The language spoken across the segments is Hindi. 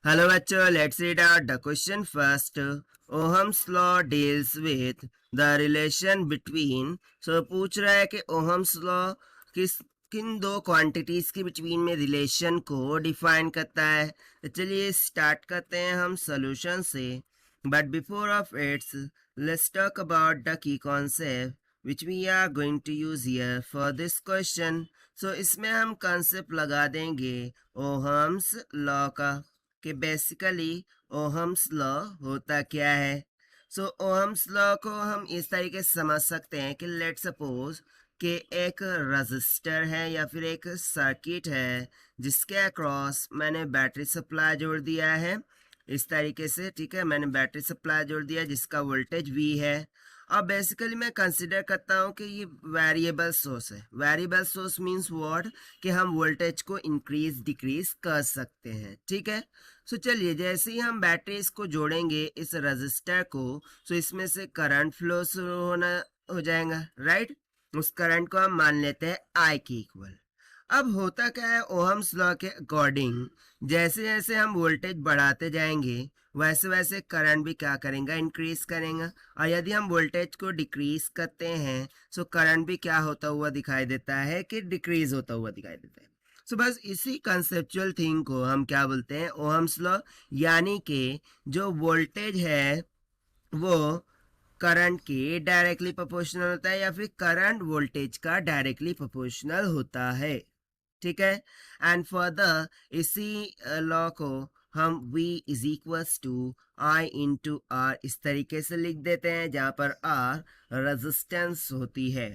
हेलो बच्चों, let's read out the question first. Ohm's law deals with the relation between. So पूछ रहा है कि ओहम्स लॉ किन दो क्वांटिटीज के बिटवीन में रिलेशन को डिफाइन करता है. तो चलिए स्टार्ट करते हैं हम सॉल्यूशन से. But before of its, let's talk about the key concept which we are going to use here for this question. So इसमें हम कंसेप्ट लगा देंगे ओहम्स लॉ का, कि बेसिकली ओहम्स लॉ होता क्या है. सो ओहम्स लॉ को हम इस तरीके से समझ सकते हैं कि लेट सपोज कि एक रजिस्टर है या फिर एक सर्किट है जिसके अक्रॉस मैंने बैटरी सप्लाई जोड़ दिया है इस तरीके से. ठीक है, मैंने बैटरी सप्लाई जोड़ दिया जिसका वोल्टेज V है. अब बेसिकली मैं कंसिडर करता हूँ कि ये वेरिएबल सोर्स है. वेरिएबल सोर्स मींस व्हाट, कि हम वोल्टेज को इंक्रीज डिक्रीज कर सकते हैं. ठीक है, सो चलिए जैसे ही हम बैटरीज को जोड़ेंगे इस रजिस्टर को, सो इसमें से करंट फ्लो शुरू होना हो जाएगा. राइट, उस करंट को हम मान लेते हैं I के इक्वल. अब होता क्या है, ओहम्स लॉ के अकॉर्डिंग जैसे जैसे हम वोल्टेज बढ़ाते जाएंगे वैसे वैसे करंट भी क्या करेंगे, इंक्रीज करेंगे. और यदि हम वोल्टेज को डिक्रीज करते हैं सो करंट भी क्या होता हुआ दिखाई देता है, कि डिक्रीज होता हुआ दिखाई देता है. सो बस इसी कंसेप्चुअल थिंग को हम क्या बोलते हैं, ओहम्स लॉ. यानी कि जो वोल्टेज है वो करंट के डायरेक्टली प्रोपोर्शनल होता है या फिर करंट वोल्टेज का डायरेक्टली प्रोपोर्शनल होता है. ठीक है, एंड फर्दर इसी लॉ को हम V is equals to I into R इस तरीके से लिख देते हैं, जहां पर R रेजिस्टेंस होती है.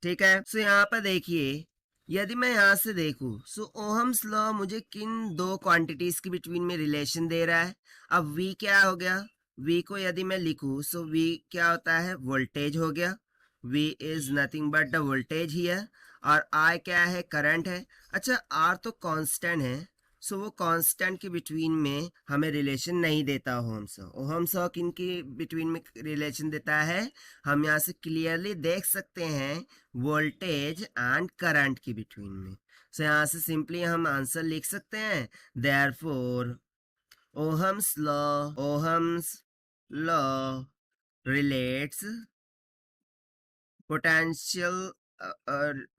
ठीक है, सो यहाँ पर देखिए यदि मैं यहाँ से देखूं सो ओहम्स लॉ मुझे किन दो क्वांटिटीज के बिटवीन में रिलेशन दे रहा है. अब V क्या हो गया, V को यदि मैं लिखूं सो V क्या होता है, वोल्टेज हो गया. V is nothing but the voltage here. और I क्या है, करंट है. अच्छा, R तो कांस्टेंट है, सो वो कांस्टेंट के बिटवीन में हमें रिलेशन नहीं देता ओहम्स लॉ. ओहम्स लॉ किन के बिटवीन में रिलेशन देता है, हम यहाँ से क्लियरली देख सकते हैं वोल्टेज एंड करंट के बिटवीन में. सो यहाँ से सिंपली हम आंसर लिख सकते हैं, therefore Ohm's law relates potential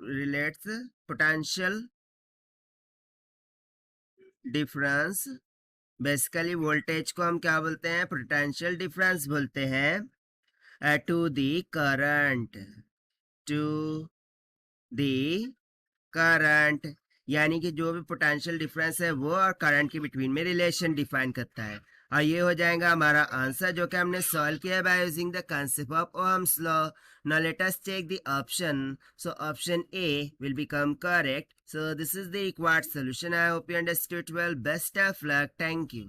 relates potential difference. Basically voltage को हम क्या बोलते हैं, पोटेंशियल डिफरेंस बोलते हैं, to the current. To the current यानी कि जो भी पोटेंशियल डिफरेंस है वो और करंट के बिटवीन में रिलेशन डिफाइन करता है. और ये हो जाएगा हमारा आंसर जो कि हमने सॉल्व किया by using the concept of Ohm's law. Now let us check the option. So option A will become correct. So this is the required solution. I hope you understood well. Best of luck. Thank you.